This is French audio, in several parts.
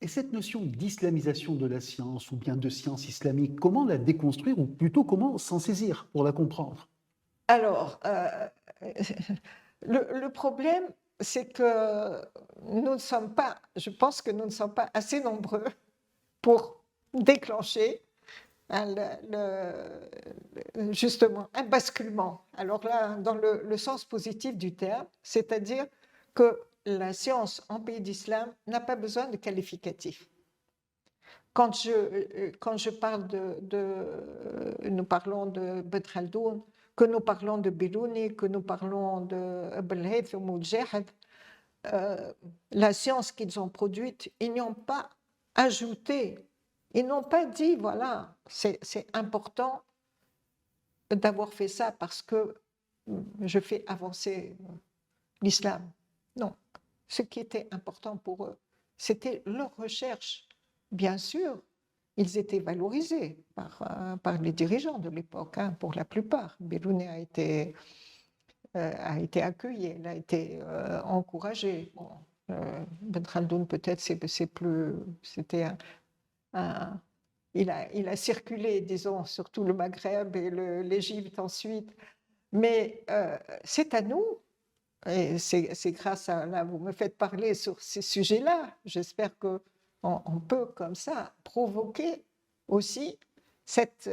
Et cette notion d'islamisation de la science ou bien de science islamique, comment la déconstruire ou plutôt comment s'en saisir pour la comprendre? Alors, le problème, c'est que nous ne sommes pas, je pense que nous ne sommes pas assez nombreux pour déclencher hein, justement un basculement. Alors là, dans le sens positif du terme, c'est-à-dire que la science en pays d'islam n'a pas besoin de qualificatifs. Quand je parle nous parlons de Bet Khaldoun, que nous parlons de Biruni, que nous parlons de Ibn Haytham ou de Jahad, la science qu'ils ont produite, ils n'y ont pas ajouté, ils n'ont pas dit, voilà, c'est important d'avoir fait ça parce que je fais avancer l'islam. Non, ce qui était important pour eux, c'était leur recherche. Bien sûr, ils étaient valorisés par les dirigeants de l'époque, hein, pour la plupart. Biruni a été accueilli, il a été encouragé. Bon, Ben Khaldoun, peut-être, c'était il a circulé, disons, sur tout le Maghreb et l'Égypte ensuite. Mais c'est à nous, et c'est grâce à, là, vous me faites parler sur ces sujets-là, j'espère qu'on peut, comme ça, provoquer aussi cette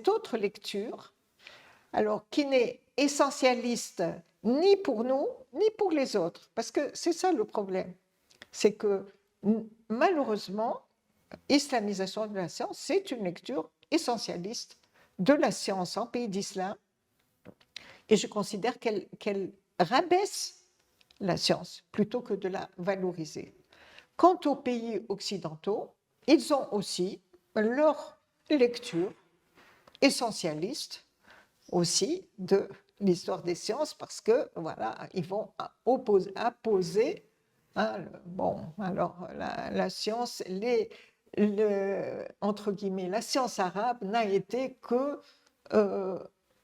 autre lecture, alors qui n'est essentialiste ni pour nous, ni pour les autres, parce que c'est ça le problème, c'est que malheureusement, islamisation de la science, c'est une lecture essentialiste de la science en pays d'islam, et je considère qu'elle rabaisse la science plutôt que de la valoriser. Quant aux pays occidentaux, ils ont aussi leur lecture essentialiste aussi de l'histoire des sciences parce que voilà, ils vont apposer hein, bon, alors la science, entre guillemets, la science arabe n'a été que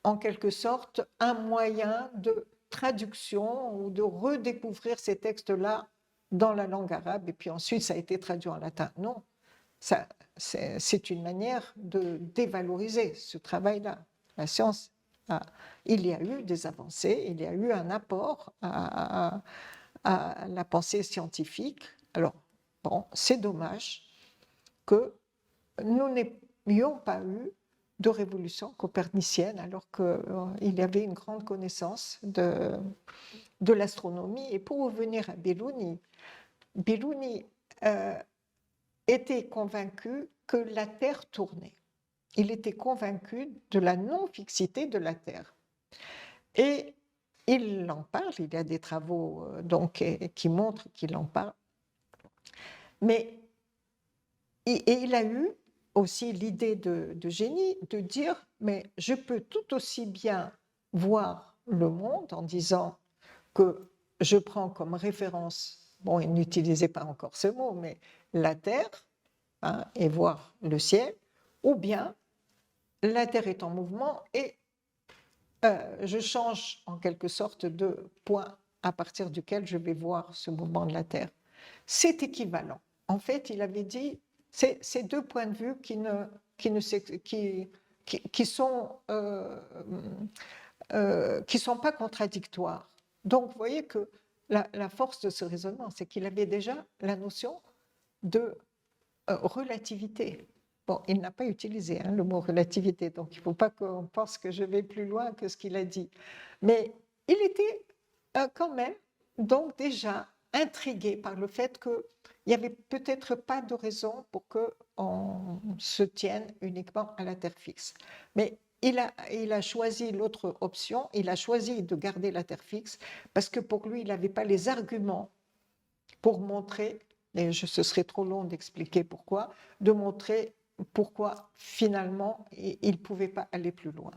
en quelque sorte un moyen de traduction ou de redécouvrir ces textes-là dans la langue arabe et puis ensuite ça a été traduit en latin. Non, c'est une manière de dévaloriser ce travail-là. La science, il y a eu des avancées, il y a eu un apport à la pensée scientifique. Alors, bon, c'est dommage que nous n'ayons pas eu de révolution copernicienne alors qu'il y avait une grande connaissance de l'astronomie. Et pour revenir à Biruni, Biruni était convaincu que la Terre tournait. Il était convaincu de la non-fixité de la Terre. Et il en parle, il y a des travaux donc, qui montrent qu'il en parle. Mais il a eu aussi l'idée de génie de dire, mais je peux tout aussi bien voir le monde en disant que je prends comme référence, bon, il n'utilisait pas encore ce mot, mais la Terre, hein, et voir le ciel, ou bien la Terre est en mouvement et je change en quelque sorte de point à partir duquel je vais voir ce mouvement de la Terre. C'est équivalent. En fait, il avait dit, c'est deux points de vue qui sont pas contradictoires. Donc, vous voyez que la force de ce raisonnement, c'est qu'il avait déjà la notion de relativité. Bon, il n'a pas utilisé hein, le mot relativité, donc il ne faut pas qu'on pense que je vais plus loin que ce qu'il a dit. Mais il était quand même, donc déjà, intrigué par le fait qu'il n'y avait peut-être pas de raison pour qu'on se tienne uniquement à la Terre fixe. Mais il a choisi l'autre option, il a choisi de garder la Terre fixe parce que pour lui, il n'avait pas les arguments pour montrer, et ce serait trop long d'expliquer pourquoi, de montrer pourquoi finalement il ne pouvait pas aller plus loin.